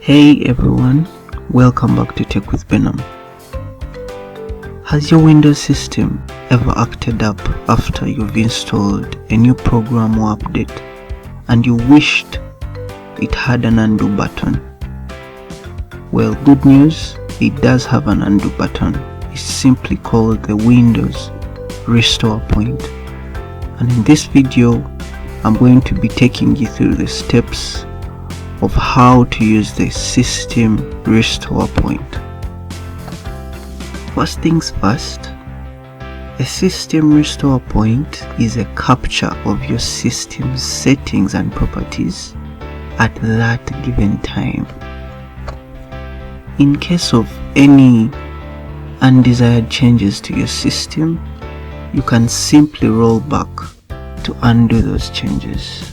Hey everyone, welcome back to TechWithBenam. Has your Windows system ever acted up after you've installed a new program or update and you wished it had an undo button? Well, good news, it does have an undo button. It's simply called the Windows Restore Point. And in this video, I'm going to be taking you through the steps of how to use the system restore point. First things first, a system restore point is a capture of your system's settings and properties at that given time. In case of any undesired changes to your system, you can simply roll back to undo those changes.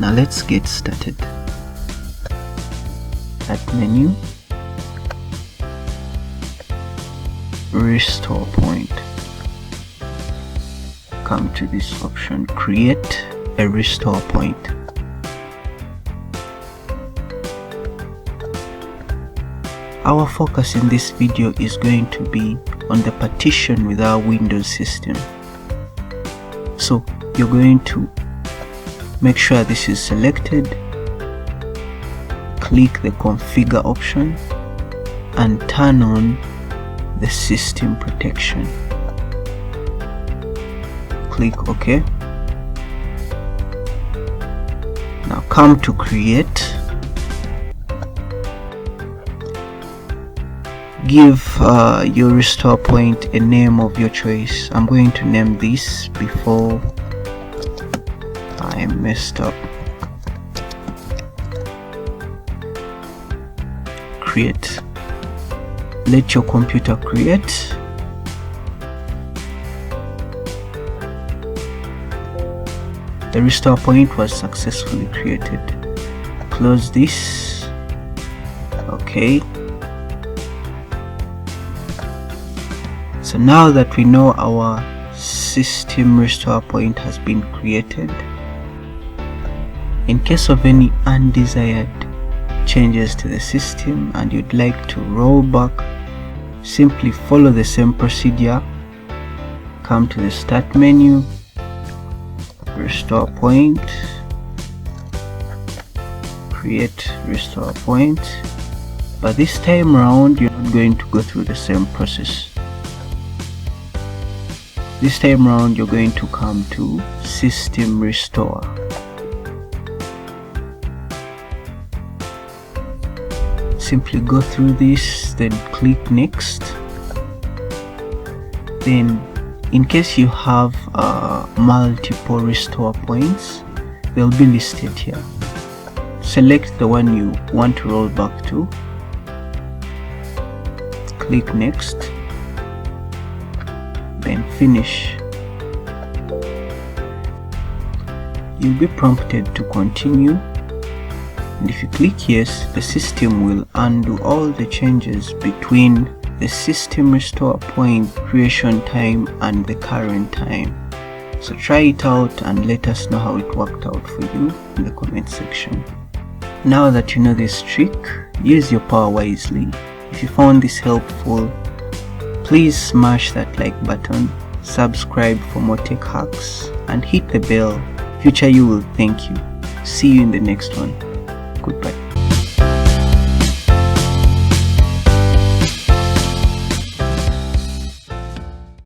Now let's get started. At menu, restore point. Come to this option, create a restore point. Our focus in this video is going to be on the partition with our Windows system. So you're going to make sure this is selected, click the configure option and turn on the system protection. Click OK. Now come to create. Give your restore point a name of your choice. I'm going to name this before I messed up. Create. Let your computer create. The restore point was successfully created. Close this. Okay. So now that we know our system restore point has been created, in case of any undesired changes to the system and you'd like to roll back, simply follow the same procedure. Come to the start menu, restore point, create restore point, but this time around you're not going to go through the same process. This time around you're going to come to system restore. Simply go through this, then click next. Then in case you have multiple restore points, they'll be listed here. Select the one you want to roll back to, click next, then finish. You'll be prompted to continue. And if you click yes, the system will undo all the changes between the system restore point creation time and the current time. So try it out and let us know how it worked out for you in the comment section. Now that you know this trick, use your power wisely. If you found this helpful, please smash that like button, subscribe for more tech hacks, and hit the bell. Future you will thank you. See you in the next one. Goodbye.